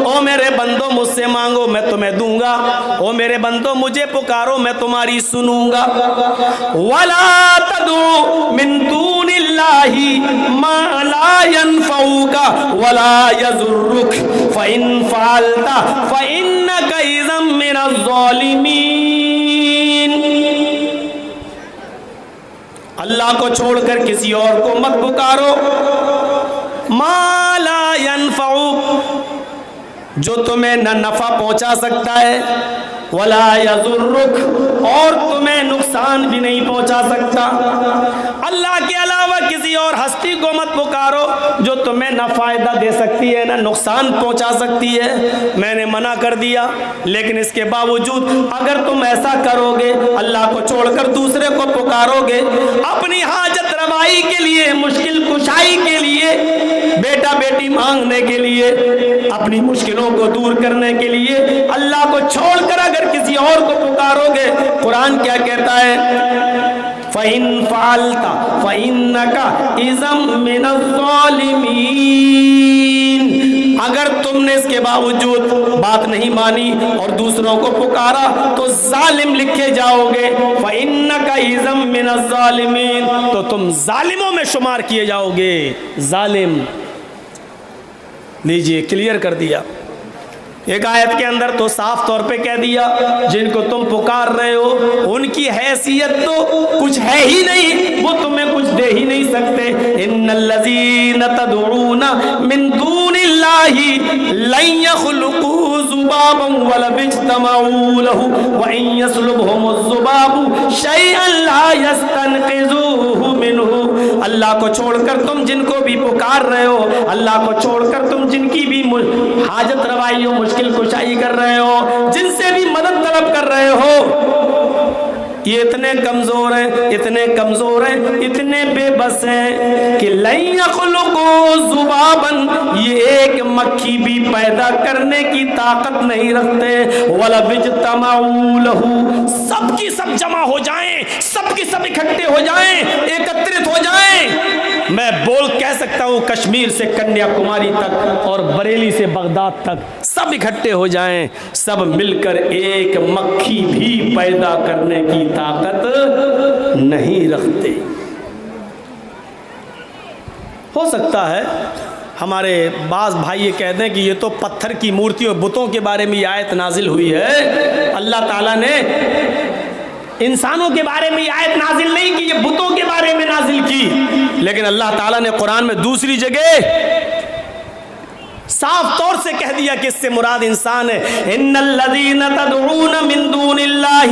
او میرے بندو مجھ سے مانگو میں تمہیں دوں گا، او میرے بندو مجھے پکارو میں تمہاری سنوں گا۔ وَلَا تَدْعُ مِن دُونِ اللَّهِ مَا لَا يَنفَعُكَ وَلَا يَضُرُّكَ فَإِن فَعَلْتَ فَإِنَّكَ إِذًا مِّنَ الظَّالِمِينَ۔ اللہ کو چھوڑ کر کسی اور کو مت پکارو۔ ما لا ينفعک، جو تمہیں نہ نفع پہنچا سکتا ہے، ولا یضرک، اور تمہیں نقصان بھی نہیں پہنچا سکتا۔ اللہ کے علاوہ کسی اور ہستی کو مت پکارو جو تمہیں نہ فائدہ دے سکتی ہے نہ نقصان پہنچا سکتی ہے۔ میں نے منع کر دیا، لیکن اس کے باوجود اگر تم ایسا کرو گے، اللہ کو چھوڑ کر دوسرے کو پکارو گے اپنی حاجت روائی کے لیے، مشکل کشائی کے لیے، بیٹا بیٹی مانگنے کے لیے، اپنی مشکلوں کو دور کرنے کے لیے، اللہ کو چھوڑ کر اگر کسی اور کو پکارو گے، قرآن کیا کہتا ہے؟ فَإِن فَعَلْتَ فَإِنَّكَ إِذًا مِّنَ الظَّالِمِينَ۔ اگر تم نے اس کے باوجود بات نہیں مانی اور دوسروں کو پکارا تو ظالم لکھے جاؤ گے۔ فَإِنَّكَ إِذًا مِّنَ الظَّالِمِينَ، تو تم ظالموں میں شمار کیے جاؤ گے۔ ظالم، لیجئے کلیئر کر دیا۔ ایک آیت کے اندر تو صاف طور پہ کہہ دیا جن کو تم پکار رہے ہو ان کی حیثیت تو کچھ ہے ہی نہیں، وہ تمہیں کچھ دے ہی نہیں سکتے۔ ان الذین تدعون من دون اللہ لن یخلقوا ذبابا ولو اجتمعوا له وان یسلبهم الذباب شیئا لا یستنقذوه منہ۔ اللہ کو چھوڑ کر تم جن کو بھی پکار رہے ہو، اللہ کو چھوڑ کر تم جن کی بھی حاجت روائی ہو، مشکل کشائی کر رہے ہو، جن سے بھی مدد طلب کر رہے ہو، یہ اتنے کمزور ہیں، اتنے کمزور ہیں، اتنے بے بس ہیں کہ لن یخلقوا ذبابا، یہ ایک مکھی بھی پیدا کرنے کی طاقت نہیں رکھتے۔ ولو اجتمعوا لہ، سب کی سب جمع ہو جائیں، سب کی سب اکٹھے ہو جائیں، ایکترت ہو جائیں، میں بول کہہ سکتا ہوں کشمیر سے کنیا کماری تک اور بریلی سے بغداد تک سب اکٹھے ہو جائیں، سب مل کر ایک مکھی بھی پیدا کرنے کی طاقت نہیں رکھتے۔ ہو سکتا ہے ہمارے بعض بھائی یہ کہتے ہیں کہ یہ تو پتھر کی مورتی اور بتوں کے بارے میں یہ آیت نازل ہوئی ہے، اللہ تعالیٰ نے انسانوں کے بارے میں یہ آیت نازل نہیں کی، یہ بتوں کے بارے میں نازل کی۔ لیکن اللہ تعالیٰ نے قرآن میں دوسری جگہ صاف طور سے کہہ دیا کہ اس سے مراد انسان ہے۔ ان الذین تدعون من دون اللہ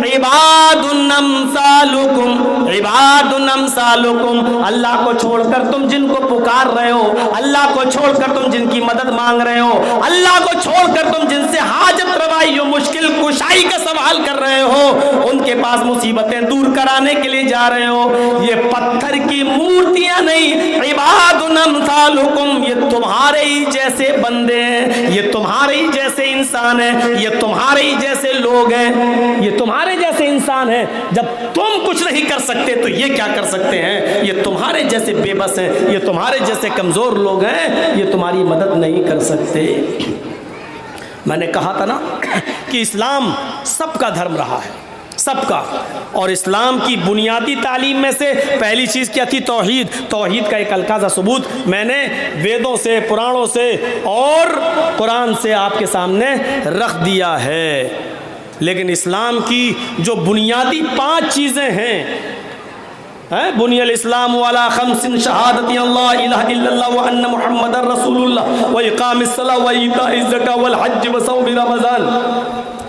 عباد امثالکم، عباد امثالکم، اللہ کو چھوڑ کر تم جن کو پکار رہے ہو، اللہ کو چھوڑ کر تم جن کی مدد مانگ رہے ہو، اللہ کو چھوڑ کر تم جن سے حاجت روائی و مشکل کشائی کا سوال کر رہے ہو، ان کے پاس مصیبتیں دور کرانے کے لیے جا رہے ہو، یہ پتھر کی مورتیاں نہیں، عباد امثالکم، یہ تمہارے ہی جیسے بندے ہیں، یہ تمہارے ہی جیسے انسان ہیں، یہ تمہارے ہی جیسے لوگ ہیں، یہ تمہارے جیسے انسان ہیں۔ جب تم کچھ نہیں کر سکتے تو یہ کیا کر سکتے ہیں؟ یہ تمہارے جیسے بے بس ہیں، یہ تمہارے جیسے کمزور لوگ ہیں، یہ تمہاری مدد نہیں کر سکتے۔ میں نے کہا تھا نا کہ اسلام سب کا دھرم رہا ہے، سب کا، اور اسلام کی بنیادی تعلیم میں سے پہلی چیز کیا تھی؟ توحید۔ توحید کا ایک الکاذا ثبوت میں نے ویدوں سے، پرانوں سے اور قرآن سے آپ کے سامنے رکھ دیا ہے۔ لیکن اسلام کی جو بنیادی 5 چیزیں ہیں، بنی الاسلام علی 5 شہادت اللہ الہ الا اللہ وان محمد رسول اللہ واقام الصلاۃ وایتاء الزکاۃ والحج وصوم رمضان،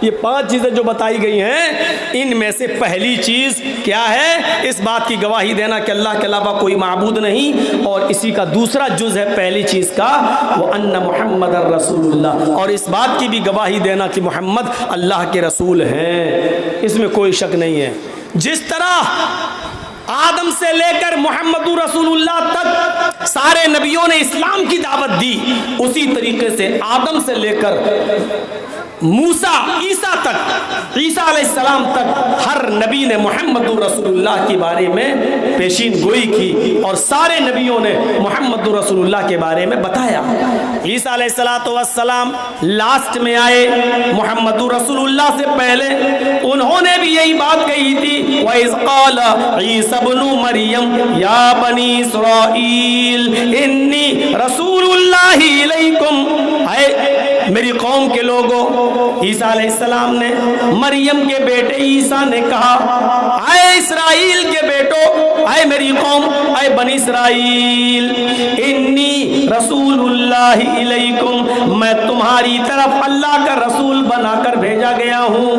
یہ 5 چیزیں جو بتائی گئی ہیں، ان میں سے پہلی چیز کیا ہے؟ اس بات کی گواہی دینا کہ اللہ کے علاوہ کوئی معبود نہیں، اور اسی کا دوسرا جز ہے پہلی چیز کا، وَأَنَّ مُحَمَّدًا رَسُولُ اللَّهِ، اور اس بات کی بھی گواہی دینا کہ محمد اللہ کے رسول ہیں، اس میں کوئی شک نہیں ہے۔ جس طرح آدم سے لے کر محمد رسول اللہ تک سارے نبیوں نے اسلام کی دعوت دی، اسی طریقے سے آدم سے لے کر موسیٰ عیسیٰ تک، عیسیٰ علیہ السلام تک ہر نبی نے محمد رسول اللہ کے بارے میں پیشین گوئی کی، اور سارے نبیوں نے محمد رسول اللہ کے بارے میں بتایا۔ عیسیٰ علیہ السلام لاسٹ میں آئے، محمد رسول اللہ سے پہلے انہوں نے بھی یہی بات کہی تھی، وَإِذْ قَالَ عِيسَى ابْنُ مَرْيَمَ يَا بَنِي إِسْرَائِيلَ إِنِّي رَسُولُ اللَّهِ إِلَيْكُمْ، اے میری قوم کے لوگوں، عیسیٰ علیہ السلام نے مریم کے بیٹے عیسیٰ نے کہا، اے اسرائیل کے بیٹو، اے میری قوم، اے بنی اسرائیل، انی رسول اللہ علیکم، میں تمہاری طرف اللہ کا رسول بنا کر بھیجا گیا ہوں،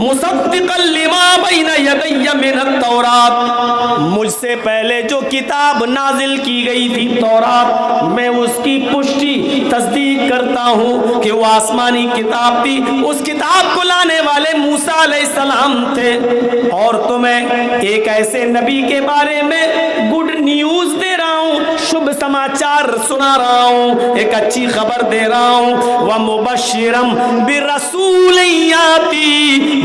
مصدقا لما بین یدی من التورات، مجھ سے پہلے جو کتاب نازل کی گئی تھی تورات، میں اس کی پشتی تصدیق کرتا ہوں کہ وہ آسمانی کتاب تھی، اس کتاب کو لانے والے موسیٰ علیہ السلام تھے، اور تمہیں ایک ایسے نبی کے بارے میں گڈ نیوز دے رہا ہوں، شبھ سماچار سنا رہا ہوں، ایک اچھی خبر دے رہا ہوں، وَمُبَشِّرًا بِرَسُولٍ يَأْتِي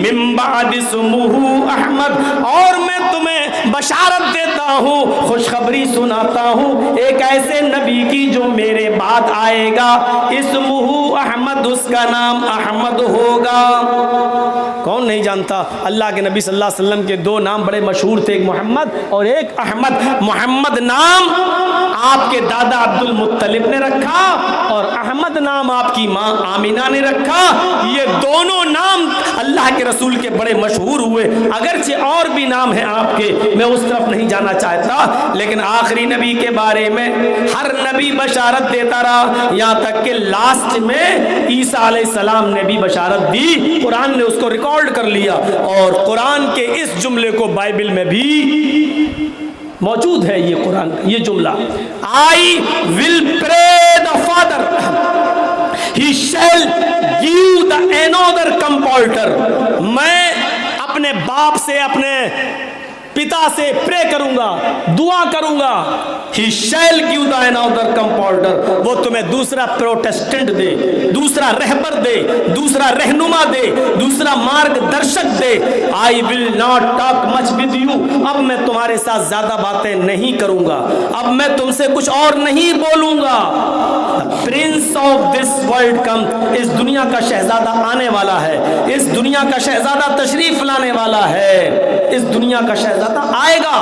مِن بَعْدِ اسْمُهُ احمد، اور میں تمہیں بشارت دیتا ہوں، خوشخبری سناتا ہوں ایک ایسے نبی کی جو میرے بعد آئے گا، اسمہ احمد، اس کا نام احمد ہوگا۔ کون نہیں جانتا؟ اللہ کے نبی صلی اللہ علیہ وسلم کے دو نام بڑے مشہور تھے، ایک محمد اور ایک احمد۔ محمد نام آپ کے دادا عبد المطلب نے رکھا، اور احمد نام آپ کی ماں آمینہ نے رکھا۔ یہ دونوں نام اللہ کے رسول کے بڑے مشہور ہوئے، اگرچہ اور بھی نام ہیں آپ کے، میں اس طرف نہیں جانا چاہتا، لیکن آخری نبی کے بارے میں ہر نبی بشارت دیتا رہا، یہاں تک کہ لاسٹ میں عیسیٰ علیہ السلام نے بھی بشارت دی، قرآن نے اس کو ریکارڈ کر لیا، اور قرآن کے اس جملے کو بائبل میں بھی موجود ہے، یہ قرآن یہ جملہ، I will pray the Father, he shall give the another comforter، میں اپنے باپ سے، اپنے پتا سے پرے کروں گا، دعا کروں گا، he shall give the another comforter، وہ تمہیں دوسرا پروٹسٹنٹ دے، دوسرا رہبر دے، دوسرا رہنما دے، دوسرا مارگ درشک دے۔ I will not talk much with you، اب میں تمہارے ساتھ زیادہ باتیں نہیں کروں گا، اب میں تم سے کچھ اور نہیں بولوں گا۔ پرنس آف دس ورلڈ کم، اس دنیا کا شہزادہ آنے والا ہے، اس دنیا کا شہزادہ تشریف لانے والا ہے، اس دنیا کا شہزادہ آئے گا،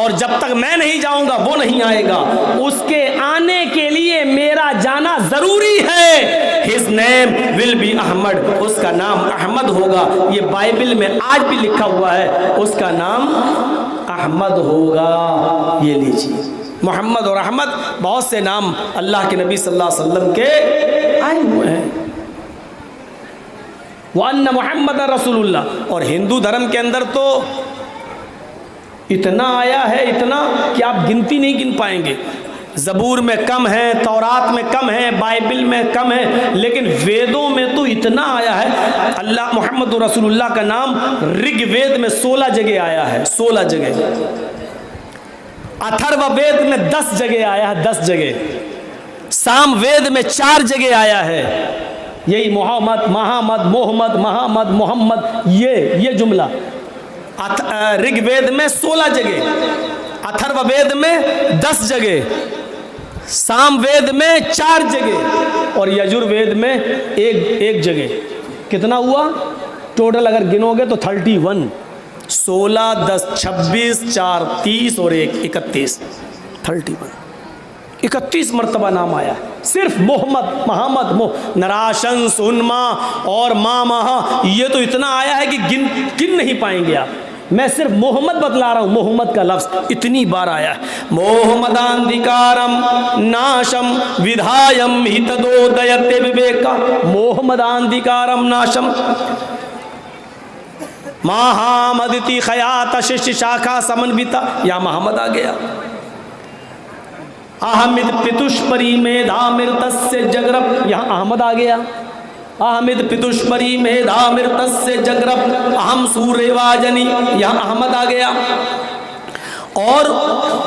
اور جب تک میں نہیں جاؤں گا وہ نہیں آئے گا، اس کے آنے کے لیے میرا جانا ضروری ہے۔ His name will be Ahmad, اس کا نام احمد ہوگا، یہ بائبل میں آج بھی لکھا ہوا ہے، اس کا نام احمد ہوگا۔ یہ لیجیے، محمد اور احمد بہت سے نام اللہ کے نبی صلی اللہ علیہ وسلم کے آئے ہوئے ہیں۔ وَأَنَّ مُحَمَّدَ رَسُولُ اللَّهِ، اور ہندو دھرم کے اندر تو اتنا آیا ہے، اتنا کہ آپ گنتی نہیں گن پائیں گے۔ زبور میں کم ہے، تورات میں کم ہے، بائبل میں کم ہے، لیکن ویدوں میں تو اتنا آیا ہے۔ اللہ محمد رسول اللہ کا نام رگ وید میں 16 جگہ آیا ہے، 16 جگہ۔ اتھرو وید میں 10 جگہ آیا ہے، 10 جگہ۔ سام وید میں 4 جگہ آیا ہے، یہی محمد، محمد، محمد، یہ جملہ۔ رگ وید میں 16 جگہ، اتھرو وید میں 10 جگہ، سام وید میں 4 جگہ، اور یجر وید میں ایک جگہ۔ کتنا ہوا ٹوٹل اگر گنو گے تو 31، 16، 10، 26، 4، 30 اور 1، 31، 31 مرتبہ نام آیا ہے۔ صرف محمد نراشن سنما اور ماں یہ تو اتنا آیا ہے کہ گن نہیں پائیں گے آپ۔ میں صرف محمد بتلا رہا ہوں، محمد کا لفظ اتنی بار آیا ہے۔ محمداندھکارم ناشم ودھایم ہتدودیتے وویکا، محمداندھکارم ناشم مہامدتی خیات شش شاکھا سمنوتا، یا محمد آ گیا۔ احمد پتشپری میدھا مرتسیہ جگرپ، یہاں احمد آ گیا۔ احمد پتشپری میدھا مرتسیہ جگرپ اہم سوریہ واجنی، یہاں احمد آ گیا۔ اور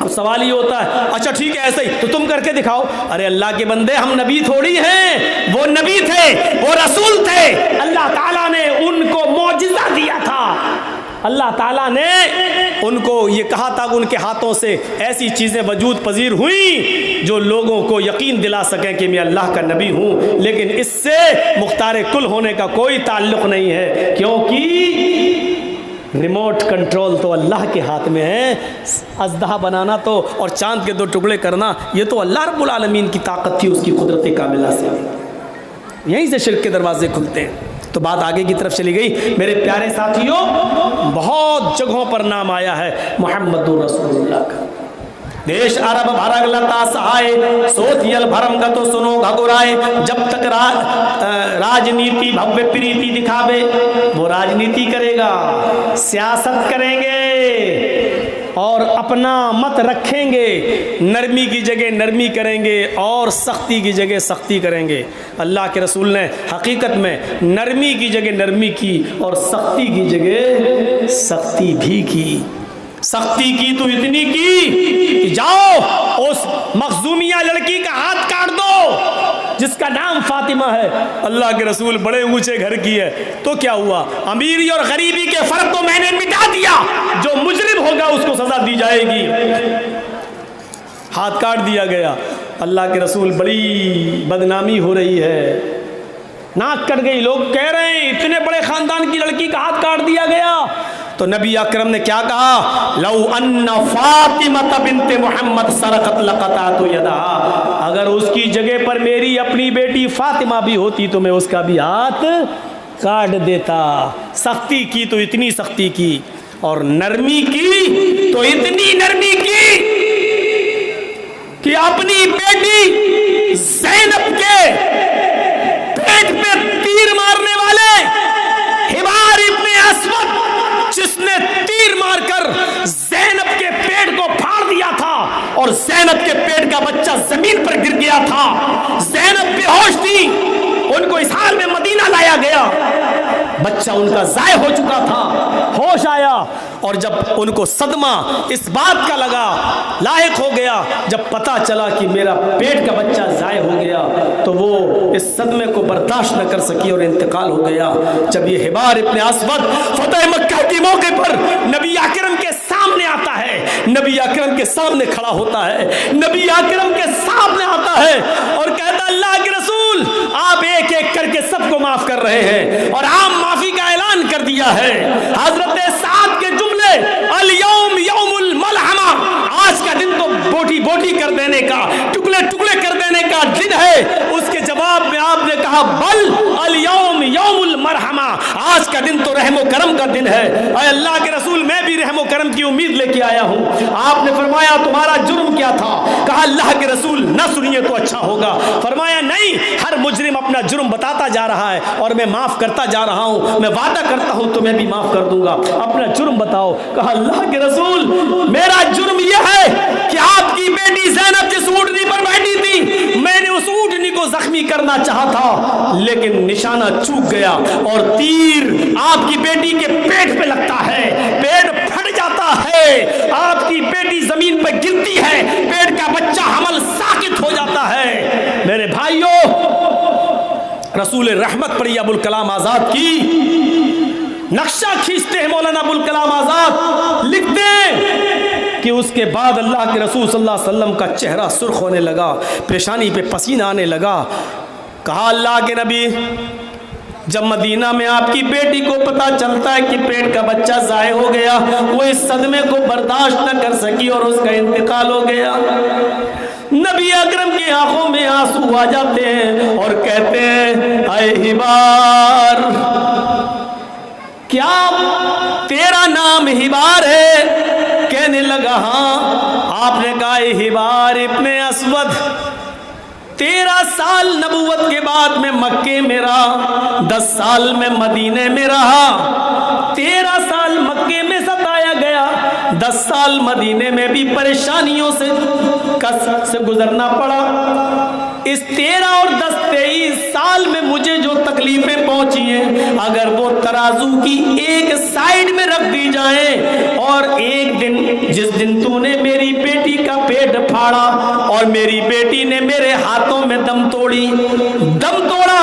اب سوال یہ ہوتا ہے اچھا ٹھیک ہے ایسا ہی تو تم کر کے دکھاؤ. ارے اللہ کے بندے ہم نبی تھوڑی ہیں, وہ نبی تھے, وہ رسول تھے, اللہ تعالیٰ نے ان کو معجزہ دیا تھا. اللہ تعالیٰ نے ان کو یہ کہا تھا کہ ان کے ہاتھوں سے ایسی چیزیں وجود پذیر ہوئیں جو لوگوں کو یقین دلا سکیں کہ میں اللہ کا نبی ہوں, لیکن اس سے مختار کل ہونے کا کوئی تعلق نہیں ہے, کیونکہ ریموٹ کنٹرول تو اللہ کے ہاتھ میں ہے. اژدہا بنانا تو اور چاند کے 2 ٹکڑے کرنا یہ تو اللہ رب العالمین کی طاقت تھی, اس کی قدرت کاملہ سے. یہیں سے شرک کے دروازے کھلتے ہیں. تو بات آگے کی طرف چلی گئی. میرے پیارے ساتھیوں, بہت جگہوں پر نام آیا ہے محمد رسول اللہ کا. دیش عرب بھرگلتا سہائے سوتھیل بھرم گتو سنو گھگورائے. جب تک راجنیتی بھویہ پریتی دکھاوے, وہ راجنیتی کرے گا, سیاست کریں گے اور اپنا مت رکھیں گے, نرمی کی جگہ نرمی کریں گے اور سختی کی جگہ سختی کریں گے. اللہ کے رسول نے حقیقت میں نرمی کی جگہ نرمی کی اور سختی کی جگہ سختی بھی کی. سختی کی تو اتنی کی کہ جاؤ اس مخزومیہ لڑکی کا ہاتھ کاٹ دو جس کا نام فاطمہ ہے. اللہ کے رسول بڑے اونچے گھر کی ہے تو کیا ہوا, امیری اور غریبی کے فرق کو میں نے مٹا دیا, جو مجرم ہوگا اس کو سزا دی جائے گی. ہاتھ کاٹ دیا گیا. اللہ کے رسول بڑی بدنامی ہو رہی ہے, ناک کٹ گئی. لوگ کہہ رہے ہیں اتنے بڑے خاندان کی لڑکی کا ہاتھ کاٹ دیا گیا. تو نبی اکرم نے کیا کہا, لو ان فاطمہ بنت محمد سرقت لقطعت یدہا, اگر اس کی جگہ پر میری اپنی بیٹی فاطمہ بھی ہوتی تو میں اس کا بھی ہاتھ کاٹ دیتا. سختی کی تو اتنی سختی کی اور نرمی کی تو اتنی نرمی کی کہ اپنی بیٹی زینب کے پیٹ پہ تیر مارنے والے حبار ابن اسود, جس نے تیر مار کر زینب کے پیٹ کو پھاڑ دیا تھا اور زینب کے پیٹ کا بچہ زمین پر گر گیا تھا. زینب بے ہوش تھی, ان کو اس حال میں مدینہ لایا گیا, بچہ ان کا ضائع ہو چکا تھا. ہوش آیا اور جب ان کو صدمہ اس بات کا لگا, لاحق ہو گیا, جب پتا چلا کہ میرا پیٹ کا بچہ ضائع ہو گیا تو وہ اس صدمے کو برداشت نہ کر سکی اور انتقال ہو گیا. جب یہ حبار ابن اسود فتح مکہ کے موقع پر نبی اکرم کے سامنے آتا ہے, نبی اکرم کے سامنے کھڑا ہوتا ہے, نبی اکرم کے سامنے آتا ہے اور کہتا اللہ کے رسول آپ ایک ایک کر کے سب کو معاف کر رہے ہیں اور عام معافی کا اعلان کر دیا ہے. حضرت سعد کے جملے الیوم یوم الملحمہ, آج کا دن تو بوٹی بوٹی کر دینے کا, ٹکڑے ٹکڑے کر دینے کا دن ہے. اس کے جواب میں آپ نے کہا بل الیوم یوم المرحمہ, آج کا دن تو رحم و کرم کا دن ہے. اے اللہ کے رسول میں بھی رحم و کرم کی امید لے کے آیا ہوں. آپ نے فرمایا تمہارا جرم کیا تھا؟ کہا اللہ کے رسول نہ سنیے تو اچھا ہوگا. فرمایا نہیں, ہر مجرم اپنا جرم بتاتا جا رہا ہے اور میں معاف کرتا جا رہا ہوں, میں وعدہ کرتا ہوں تو میں بھی معاف کر دوں گا, اپنا جرم بتاؤ. کہا اللہ کے رسول میرا جرم یہ ہے کہ آپ کی بیٹی زینب جس اونٹنی پر بیٹھی تھی, میں نے اس اونٹنی کو زخمی کرنا چاہا تھا لیکن نشانہ چوک گیا اور تیر آپ کی بیٹی کے پیٹ پہ لگتا ہے, پیٹ پھٹ جاتا ہے, آپ کی بیٹی زمین پہ گرتی ہے, پیٹ کا بچہ حمل ساقط ہو جاتا ہے. میرے بھائیوں, رسول رحمت پڑھی ابوالکلام آزاد کی, نقشہ کھینچتے ہیں مولانا ابوالکلام آزاد, لکھتے ہیں کہ اس کے بعد اللہ کے رسول صلی اللہ علیہ وسلم کا چہرہ سرخ ہونے لگا, پیشانی پہ پسینہ آنے لگا. کہا اللہ کے نبی جب مدینہ میں آپ کی بیٹی کو پتا چلتا ہے کہ پیٹ کا بچہ ضائع ہو گیا, وہ اس صدمے کو برداشت نہ کر سکی اور اس کا انتقال ہو گیا. نبی اکرم کی آنکھوں میں آنسو آ جاتے ہیں اور کہتے ہیں اے حبار, کیا تیرا نام حبار ہے؟ کہنے لگا ہاں. آپ نے کہا اے حبار ابن اسود, 13 سال نبوت کے بعد میں مکے میں رہا, 10 سال میں مدینے میں رہا, 13 سال مکے میں ستایا گیا, 10 سال مدینے میں بھی پریشانیوں سے گزرنا پڑا. اس 13 اور 10 23 سال میں مجھے جو تکلیفیں پہنچی ہیں اگر وہ ترازو کی ایک سائیڈ میں رکھ دی جائیں اور ایک دن جس دن تو نے میری بیٹی کا پیٹ پھاڑا اور میری بیٹی نے میرے ہاتھوں میں دم توڑا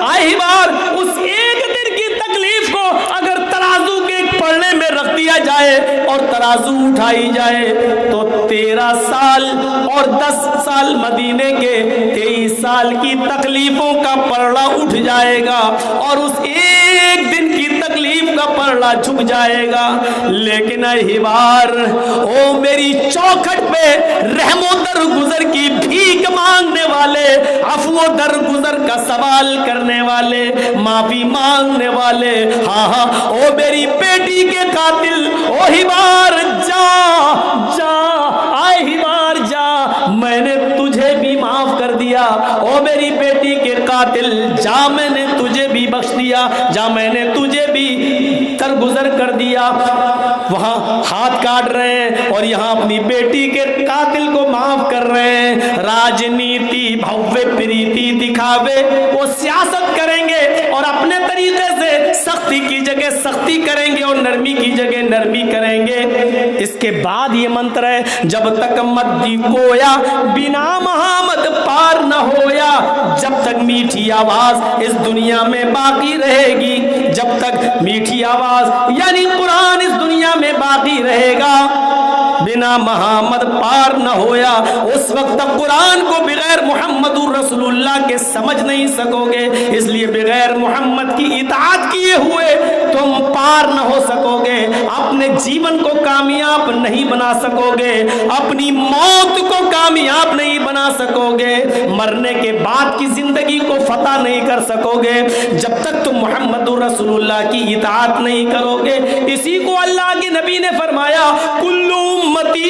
آئی بار اس ایک دن کی تکلیف کو اگر ترازو کے پڑھنے میں رکھ دیا جائے اور ترازو اٹھائی جائے تو 13 سال اور 10 سال مدینے کے 23 سال کی تکلیفوں کا پلڑا اٹھ جائے گا اور اس ایک دن کی تکلیف کا پلڑا جھک جائے گا. لیکن اے بار او میری چوکھٹ پہ رحم و درگزر کی بھیک مانگنے والے, عفو و درگزر کا سوال کرنے والے, معافی مانگنے والے, ہاں ہاں او میری بیٹی کے قاتل, او ہبار جا آئے ہبار جا, میں نے تجھے بھی معاف کر دیا. او میری بیٹی کے قاتل جا, میں نے تجھے بھی بخش دیا, جا میں نے تجھے بھی درگزر کر دیا. وہاں ہاتھ کاٹ رہے ہیں اور یہاں اپنی بیٹی کے قاتل کو معاف کر رہے ہیں. راجنیتی بھوے پریتی دکھاوے, وہ سیاست کریں گے اور اپنے طریقے سے سختی کی جگہ سختی کریں گے اور نرمی کی جگہ نرمی کریں گے. اس کے بعد یہ منتر ہے, جب تک مدی کویا بنا محمد پار نہ ہویا, جب تک میٹھی آواز اس دنیا میں باقی رہے گی, جب تک میٹھی آواز یعنی قرآن اس دنیا میں باقی رہے گا, بنا محمد پار نہ ہویا, اس وقت تک قرآن کو بغیر محمد رسول اللہ کے سمجھ نہیں سکو گے. اس لیے بغیر محمد کی اطاعت کیے ہوئے تم پار نہ ہو سکو گے, اپنے جیون کو کامیاب نہیں بنا سکو گے, اپنی موت کو کامیاب نہیں بنا سکو گے, مرنے کے بعد کی زندگی کو فتح نہیں کر سکو گے جب تک تم محمد رسول اللہ کی اطاعت نہیں کرو گے. اسی کو اللہ کے نبی نے فرمایا, کل امتی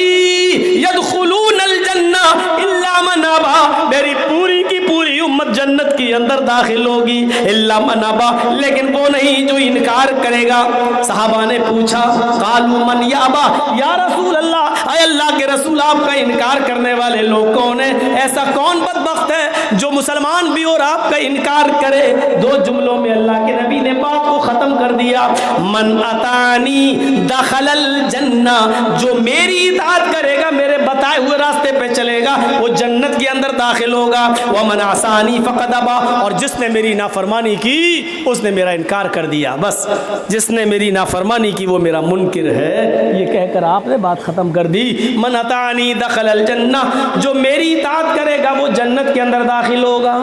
یدخلون الجنہ الا من ابا, میری پوری کی پوری امت جنت کی اندر داخل ہوگی الا من ابا, لیکن وہ نہیں جو انکار کرے گا. صحابہ نے پوچھا, قالوا من یابا, یا رسول اللہ, اے اللہ کے رسول آپ کا انکار کرنے والے لوگ کون ہیں, ایسا کون بدبخت ہے جو مسلمان بھی اور آپ کا انکار کرے. 2 جملوں میں اللہ کے نبی نے بات کو ختم کر دیا, من اطانی دخل الجنہ, جو میری اطاعت کرے گا, میرے بتائے ہوئے راستے پہ چلے گا, وہ جنت کے اندر داخل ہوگا. ومن عصانی فقد ابا, اور جس نے میری نافرمانی کی اس نے میرا انکار کر دیا. بس جس نے میری نافرمانی کی وہ میرا منکر ہے. یہ کہہ کر آپ نے بات ختم کر دی. من اطانی دخل الجنہ, جو میری اطاعت کرے گا وہ جنت کے اندر داخل ہوگا.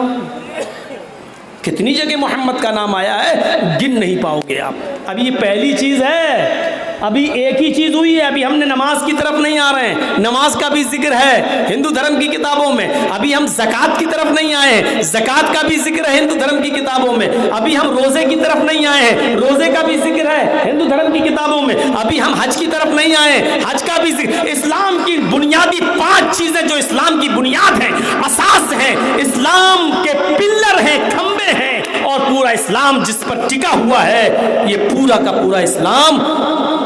کتنی جگہ محمد کا نام آیا ہے, گن نہیں پاؤ گے آپ. اب یہ پہلی چیز ہے, ابھی ایک ہی چیز ہوئی ہے, ابھی ہم نے نماز کی طرف نہیں آ رہے ہیں, نماز کا بھی ذکر ہے ہندو دھرم کی کتابوں میں. ابھی ہم زکوٰۃ کی طرف نہیں آئے ہیں, زکوٰۃ کا بھی ذکر ہے ہندو دھرم کی کتابوں میں. ابھی ہم روزے کی طرف نہیں آئے ہیں, روزے کا بھی ذکر ہے ہندو دھرم کی کتابوں میں. ابھی ہم حج کی طرف نہیں آئے ہیں, حج کا بھی ذکر. اسلام کی بنیادی 5 چیزیں جو اسلام کی بنیاد ہیں, اساس ہیں, اسلام کے پلر ہیں, کھمبے ہیں, اور پورا اسلام جس پر ٹکا ہوا ہے, یہ پورا کا پورا اسلام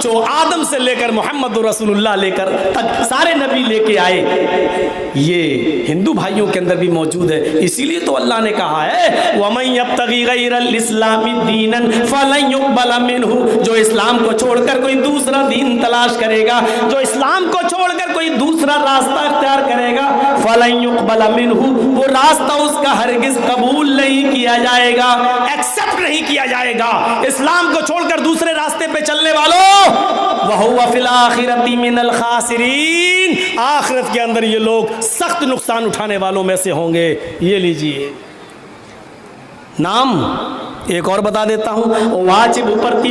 جو آدم سے لے کر محمد رسول اللہ لے کر تک سارے نبی لے کے آئے, یہ ہندو بھائیوں کے اندر بھی موجود ہے. اسی لیے تو اللہ نے کہا ہے, وَمَن يَبْتَغِ غَيْرَ الْإِسْلَامِ دِينًا فَلَن يُقْبَلَ مِنْهُ, جو اسلام کو چھوڑ کر کوئی دوسرا دین تلاش کرے گا, جو اسلام کو چھوڑ کر کوئی دوسرا راستہ اختیار کرے گا, فَلَن يُقْبَلَ مِنْهُ, وہ راستہ اس کا ہرگز قبول نہیں کیا جائے گا, ایکسپٹ نہیں کیا جائے گا. اسلام کو چھوڑ کر دوسرے راستے پہ چلنے والوں, وَهُوَ فِي الْآخِرَةِ مِنَ الْخَاسِرِينَ, آخرت کے اندر یہ لوگ سخت نقصان اٹھانے والوں میں سے ہوں گے. یہ لیجئے نام ایک اور بتا دیتا ہوں, واجب پرتی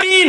3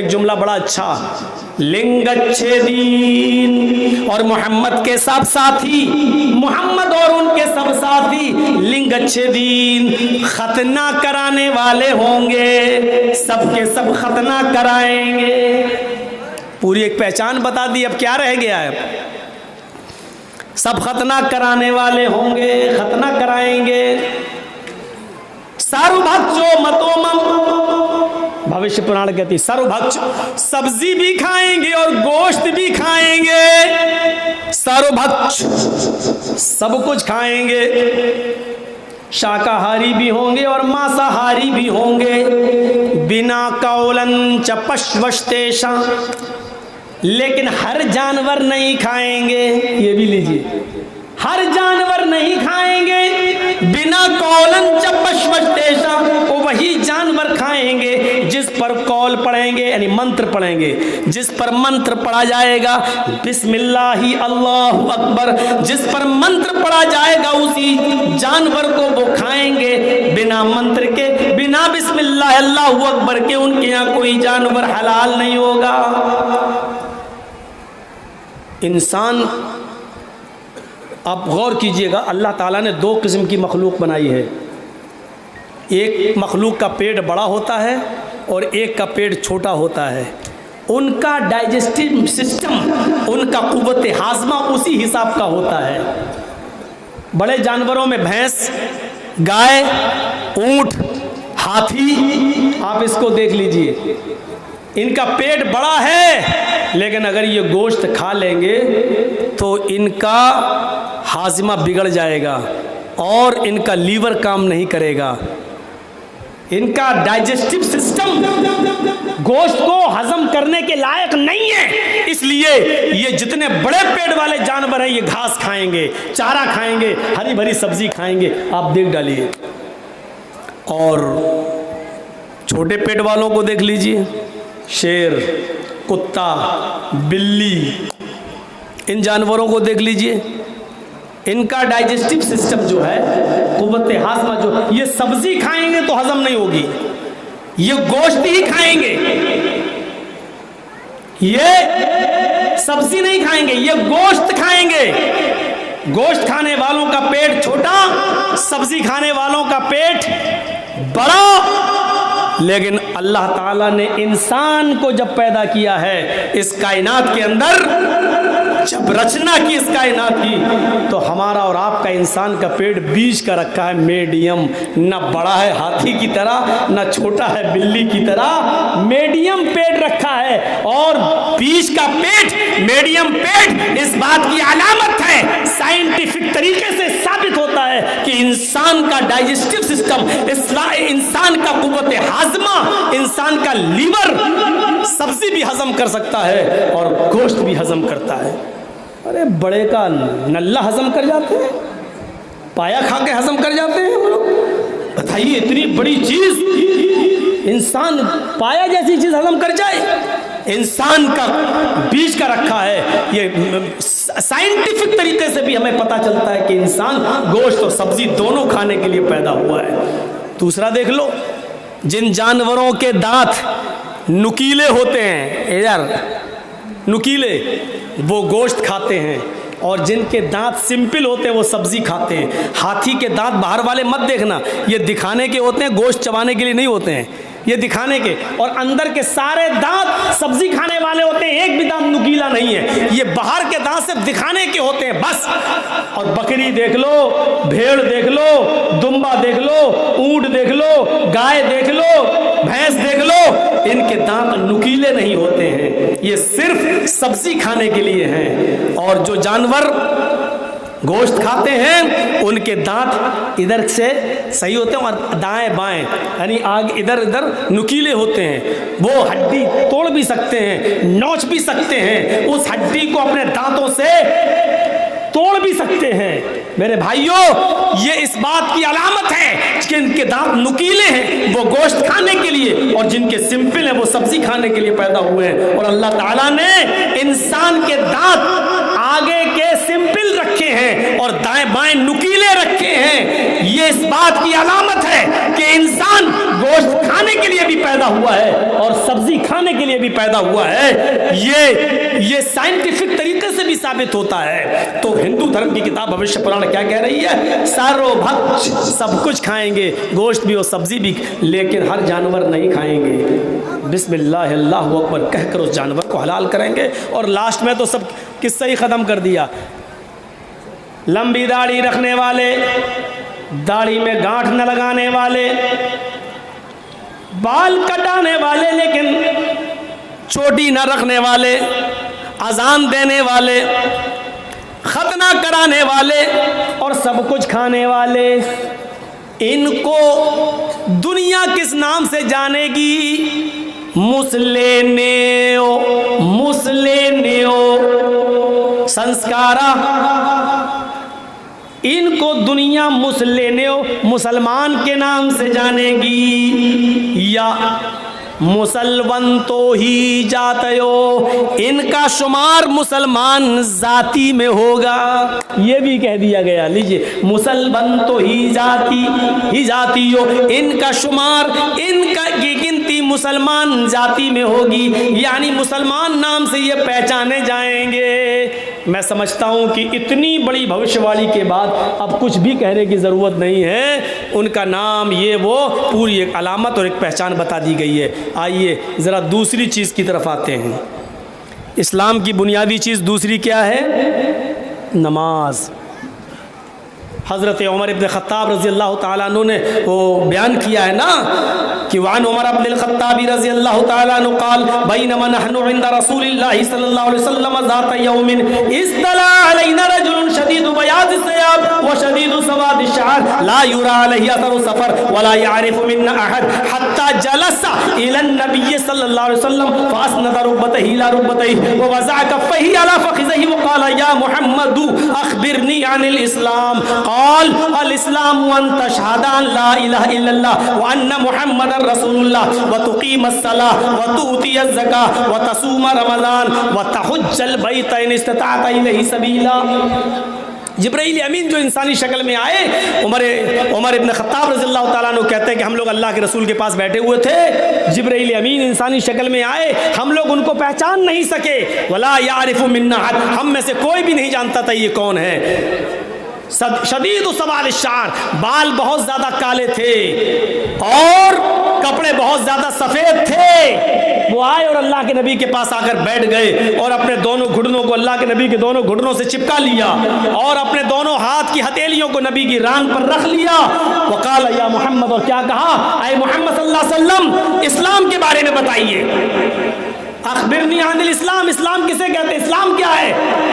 ایک جملہ بڑا اچھا، لنگچھیدین، اور محمد کے سب ساتھی، محمد اور ان کے سب ساتھی لنگچھیدین، ختنہ کرانے والے ہوں گے، سب کے سب ختنہ کرائیں گے۔ پوری ایک پہچان بتا دی، اب کیا رہ گیا ہے؟ سب ختنہ کرانے والے ہوں گے، ختنہ کرائیں گے۔ سارو بھکچو متومم، بھوشیہ پران کہتی سارو بھکچ، سبزی بھی کھائیں گے اور گوشت بھی کھائیں گے، سارو بھکچ، سب کچھ کھائیں گے، شاکاہاری بھی ہوں گے اور ماساہاری بھی ہوں گے، بنا قولن چ پشوشتیشا، لیکن ہر جانور نہیں کھائیں گے، یہ بھی لیجئے، ہر جانور نہیں کھائیں گے، بنا قولن چ پشوشتیشا، وہ وہی جانور کھائیں گے جس پر قول پڑھیں گے، یعنی منتر پڑھیں گے، جس پر منتر پڑھا جائے گا، بسم اللہ اللہ اکبر، جس پر منتر پڑھا جائے گا اسی جانور کو وہ کھائیں گے، بنا منتر کے، بنا بسم اللہ اللہ اکبر کے ان کے یہاں کوئی جانور حلال نہیں ہوگا۔ انسان، آپ غور کیجئے گا، اللہ تعالیٰ نے دو قسم کی مخلوق بنائی ہے، ایک مخلوق کا پیٹ بڑا ہوتا ہے اور ایک کا پیٹ چھوٹا ہوتا ہے، ان کا ڈائجسٹو سسٹم، ان کا قوت ہاضمہ اسی حساب کا ہوتا ہے۔ بڑے جانوروں میں بھینس، گائے، اونٹ، ہاتھی، آپ اس کو دیکھ لیجئے، ان کا پیٹ بڑا ہے لیکن اگر یہ گوشت کھا لیں گے تو ان کا ہاضمہ بگڑ جائے گا اور ان کا لیور کام نہیں کرے گا، ان کا ڈائجسٹو سسٹم گوشت کو ہضم کرنے کے لائق نہیں ہے، اس لیے یہ جتنے بڑے پیٹ والے جانور ہیں یہ گھاس کھائیں گے، چارہ کھائیں گے، ہری بھری سبزی کھائیں گے، آپ دیکھ ڈالیے۔ اور چھوٹے پیٹ والوں کو دیکھ لیجئے، شیر، کتا، بلی، ان جانوروں کو دیکھ لیجئے، ان کا ڈائجسٹو سسٹم جو ہے، قوت ہاضمہ جو، یہ سبزی کھائیں گے تو ہضم نہیں ہوگی، یہ گوشت ہی کھائیں گے، یہ سبزی نہیں کھائیں گے، یہ گوشت کھائیں گے۔ گوشت کھانے والوں کا پیٹ چھوٹا، سبزی کھانے والوں کا پیٹ بڑا، لیکن اللہ تعالیٰ نے انسان کو جب پیدا کیا ہے اس کائنات کے اندر، جب رچنا کی اس کائنات کی، تو ہمارا اور آپ کا انسان کا پیٹ بیچ کا رکھا ہے، میڈیم، نہ بڑا ہے ہاتھی کی طرح نہ چھوٹا ہے بلی کی طرح، میڈیم پیٹ رکھا ہے، اور بیچ کا پیٹ، میڈیم پیٹ اس بات کی علامت ہے، سائنٹیفک طریقے سے ثابت ہوتا ہے کہ انسان کا ڈائجسٹو سسٹم، انسان کا قوت ہاضمہ، انسان کا لیور سبزی بھی ہضم کر سکتا ہے اور گوشت بھی ہضم کرتا ہے۔ ارے بڑے کا نلہ ہضم کر جاتے ہیں، پایا کھا کے ہضم کر جاتے ہیں ہم لوگ، بتائیے اتنی بڑی چیز، انسان پایا جیسی چیز ہضم کر جائے، انسان کا بیچ کا رکھا ہے۔ یہ سائنٹیفک طریقے سے بھی ہمیں پتہ چلتا ہے کہ انسان گوشت اور سبزی دونوں کھانے کے لیے پیدا ہوا ہے۔ دوسرا دیکھ لو، جن جانوروں کے دانت نکیلے ہوتے ہیں، یار نکیلے، وہ گوشت کھاتے ہیں، اور جن کے دانت سمپل ہوتے ہیں وہ سبزی کھاتے ہیں۔ ہاتھی کے دانت باہر والے مت دیکھنا، یہ دکھانے کے ہوتے ہیں، گوشت چبانے کے لیے نہیں ہوتے ہیں، یہ دکھانے کے، اور اندر کے سارے دانت سبزی کھانے والے ہوتے ہیں، ایک بھی دانت نکیلا نہیں ہے، یہ باہر کے دانت صرف دکھانے کے ہوتے ہیں بس۔ اور بکری دیکھ لو، بھیڑ دیکھ لو، دمبا دیکھ لو، اونٹ دیکھ لو، گائے دیکھ لو، بھینس دیکھ لو، ان کے دانت نکیلے نہیں ہوتے ہیں، یہ صرف سبزی کھانے کے لیے ہیں۔ اور جو جانور گوشت کھاتے ہیں ان کے دانت ادھر سے صحیح ہوتے ہیں اور دائیں بائیں، یعنی آگے ادھر ادھر نکیلے ہوتے ہیں، وہ ہڈی توڑ بھی سکتے ہیں، نوچ بھی سکتے ہیں، اس ہڈی کو اپنے دانتوں سے توڑ بھی سکتے ہیں۔ میرے بھائیوں، یہ اس بات کی علامت ہے کہ ان کے دانت نکیلے ہیں، وہ گوشت کھانے کے لیے، اور جن کے سمپل ہیں وہ سبزی کھانے کے لیے پیدا ہوئے ہیں۔ اور اللہ تعالیٰ نے انسان کے دانت آگے کے سمپل رکھے ہیں اور دائیں بائیں نکیلے رکھے ہیں، یہ اس بات کی علامت ہے کہ انسان گوشت کھانے کے لیے بھی پیدا ہوا ہے اور سبزی کھانے کے لیے بھی پیدا ہوا ہے۔ یہ سائنٹیفک طریقے سے بھی ثابت ہوتا ہے۔ تو ہندو دھرم کی کتاب بھوشیہ پران کیا کہہ رہی ہے؟ سارو بھکش، سب کچھ کھائیں گے، گوشت بھی اور سبزی بھی، لیکن ہر جانور نہیں کھائیں گے۔ بسم اللہ اللہ اکبر کہہ کر اس جانور کو حلال کریں گے۔ اور لاسٹ میں تو سب قصہ ہی ختم کر دیا۔ لمبی داڑھی رکھنے والے، داڑھی میں گانٹھ نہ لگانے والے، بال کٹانے والے لیکن چوٹی نہ رکھنے والے، اذان دینے والے، ختنہ کرانے والے اور سب کچھ کھانے والے، ان کو دنیا کس نام سے جانے گی؟ مسلینیو، مسلینیو سنسکارا، ان کو دنیا مسلینیو مسلمان کے نام سے جانے گی، یا مسلمان تو ہی جاتے ہو، ان کا شمار مسلمان ذاتی میں ہوگا، یہ بھی کہہ دیا گیا۔ لیجئے، مسلمان تو ہی جاتی ہو، ان کا شمار، ان کا کی گنتی مسلمان ذاتی میں ہوگی، یعنی مسلمان نام سے یہ پہچانے جائیں گے۔ میں سمجھتا ہوں کہ اتنی بڑی بھوشیاوانی کے بعد اب کچھ بھی کہنے کی ضرورت نہیں ہے، ان کا نام یہ وہ پوری ایک علامت اور ایک پہچان بتا دی گئی ہے۔ آئیے ذرا دوسری چیز کی طرف آتے ہیں۔ اسلام کی بنیادی چیز دوسری کیا ہے؟ نماز۔ حضرت عمر ابن خطاب رضی اللہ تعالیٰ عنہ نے وہ بیان کیا ہے نا کہ وعن عمر ابن الخطاب رضی اللہ تعالیٰ عنہ قال بینما نحن عند رسول اللہ صلی اللہ علیہ وسلم ذات یوم اطلع علینا رجل شدید بیاض الثياب وشدید سواد الشعر لا يرى علیہ اثر السفر ولا يعرف منا احد حتى جلس الى النبي صلی اللہ علیہ وسلم فاسند ركبته الى ركبتيه ووضع كفيه على فخذه وقال یا محمد اخبرنی عن الاسلام قال الاسلام ان تشهد ان لا اله الا الله وان محمد رسول اللہ وتقیم الصلاة وتؤتی الزکاة وتصوم رمضان وتحج البیت ان استطعت الیہ سبیلا۔ جبرائیل امین جو انسانی شکل میں آئے، عمر ابن خطاب رضی اللہ تعالیٰ عنہ کہتے ہیں کہ ہم لوگ اللہ کے رسول کے پاس بیٹھے ہوئے تھے، جبرائیل امین انسانی شکل میں آئے، ہم لوگ ان کو پہچان نہیں سکے، ولا یعرف منا احد، ہم میں سے کوئی بھی نہیں جانتا تھا یہ کون ہے۔ شدید سواد الشعر، بال بہت زیادہ کالے تھے اور کپڑے بہت زیادہ سفید تھے۔ وہ آئے اور اللہ کے نبی کے پاس آ کر بیٹھ گئے اور اپنے دونوں گھٹنوں کو اللہ کے نبی کے دونوں گھٹنوں سے چپکا لیا اور اپنے دونوں ہاتھ کی ہتھیلیوں کو نبی کی ران پر رکھ لیا۔ وقال یا محمد، اور کیا کہا؟ اے محمد صلی اللہ علیہ وسلم اسلام کے بارے میں بتائیے، اخبرنی عن الاسلام، اسلام کسے کہتے ہیں، اسلام کیا ہے؟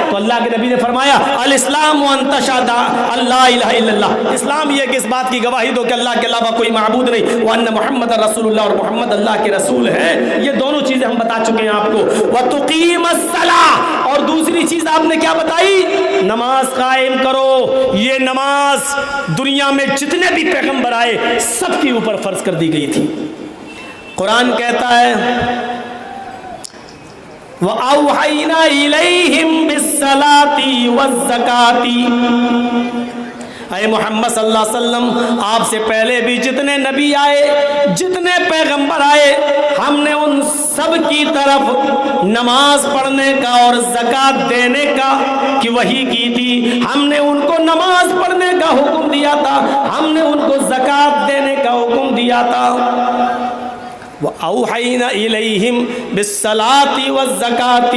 تو اللہ کے نبی نے فرمایا الاسلام ان تشہد ان لا الہ الا اللہ، اسلام یہ کہ اس بات کی گواہی دو کہ اللہ کے علاوہ کوئی معبود نہیں، وان محمد رسول اللہ، اور محمد اللہ کے رسول ہے۔ یہ دونوں چیزیں ہم بتا چکے ہیں آپ کو۔ وتقیم الصلاۃ، اور دوسری چیز آپ نے کیا بتائی؟ نماز قائم کرو۔ یہ نماز دنیا میں جتنے بھی پیغمبر آئے سب کے اوپر فرض کر دی گئی تھی۔ قرآن کہتا ہے وَأَوْحَيْنَا إِلَيْهِمْ بِالصَّلَاةِ وَالزَّكَاةِ، اے محمد صلی اللہ علیہ وسلم آپ سے پہلے بھی جتنے نبی آئے، جتنے پیغمبر آئے، ہم نے ان سب کی طرف نماز پڑھنے کا اور زکوٰۃ دینے کا کی وحی کی تھی۔ ہم نے ان کو نماز پڑھنے کا حکم دیا تھا، ہم نے ان کو زکوٰۃ دینے کا حکم دیا تھا۔ وَأَوْحَيْنَا إِلَيْهِمْ بِالصَّلَاةِ وَالزَّكَاةِ،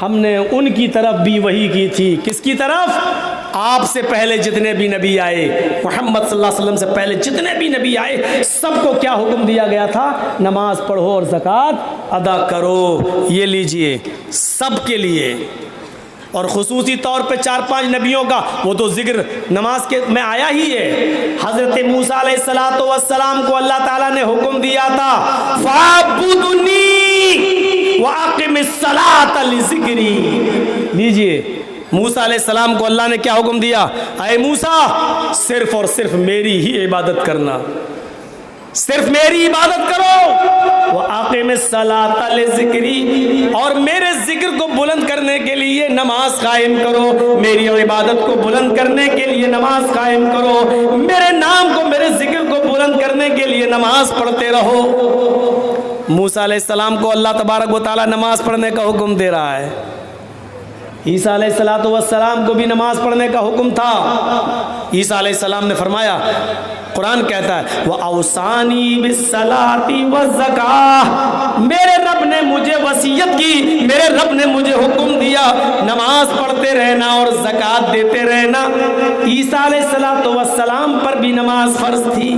ہم نے ان کی طرف بھی وحی کی تھی۔ کس کی طرف؟ آپ سے پہلے جتنے بھی نبی آئے، محمد صلی اللہ علیہ وسلم سے پہلے جتنے بھی نبی آئے، سب کو کیا حکم دیا گیا تھا؟ نماز پڑھو اور زکوٰۃ ادا کرو۔ یہ لیجئے سب کے لیے، اور خصوصی طور پہ 4-5 نبیوں کا وہ تو ذکر نماز کے میں آیا ہی ہے۔ حضرت موسیٰ علیہ السلام کو اللہ تعالیٰ نے حکم دیا تھا فَاعْبُدْنِي وَأَقِمِ الصَّلَاةَ لِذِكْرِي۔ لیجئے موسیٰ علیہ السلام کو اللہ نے کیا حکم دیا؟ اے موسیٰ صرف اور صرف میری ہی عبادت کرنا، صرف میری عبادت کرو۔ وَأَقِمِ الصلاۃ لذکری، اور میرے ذکر کو بلند کرنے کے لیے نماز قائم کرو، میری عبادت کو بلند کرنے کے لیے نماز قائم کرو، میرے نام کو، میرے ذکر کو بلند کرنے کے لیے نماز پڑھتے رہو۔ موسیٰ علیہ السلام کو اللہ تبارک و تعالیٰ نماز پڑھنے کا حکم دے رہا ہے، عیسیٰ علیہ السلام کو بھی نماز پڑھنے کا حکم تھا۔ عیسیٰ علیہ السلام نے فرمایا، قرآن کہتا ہے وَأَوْصَانِي بِالصَّلَاةِ وَالزَّكَاةِ، میرے رب نے مجھے وصیت کی، میرے رب نے مجھے حکم دیا نماز پڑھتے رہنا اور زکوٰۃ دیتے رہنا۔ عیسیٰ علیہ السلام پر بھی نماز فرض تھی،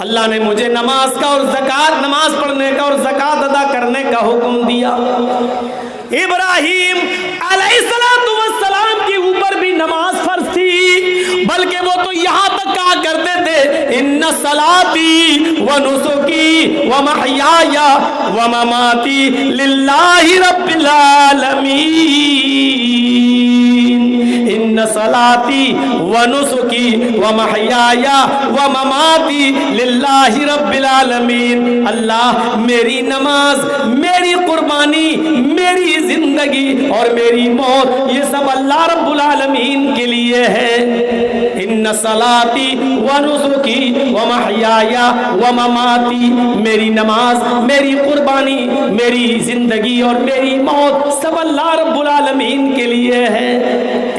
اللہ نے مجھے نماز کا اور زکوٰۃ، نماز پڑھنے کا اور زکوٰۃ ادا کرنے کا حکم دیا۔ ابراہیم علیہ السلام کے اوپر بھی نماز فرض تھی، بلکہ وہ تو یہاں تک کہا کرتے تھے ان صلاتی و نسکی و محیای و مماتی للہ رب العالمین، ان صلاتی و نسکی و محیای و مماتی للہ رب العالمین، اللہ میری نماز، میری قربانی، میری زندگی اور میری موت یہ سب اللہ رب العالمین کے لیے ہے۔ ان صلاتی و نسکی و محیای و مماتی، میری نماز، میری قربانی، میری زندگی اور میری موت سب اللہ رب العالمین کے لیے ہے۔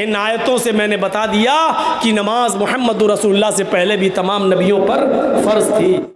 ان آیتوں سے میں نے بتا دیا کہ نماز محمد رسول اللہ سے پہلے بھی تمام نبیوں پر فرض تھی۔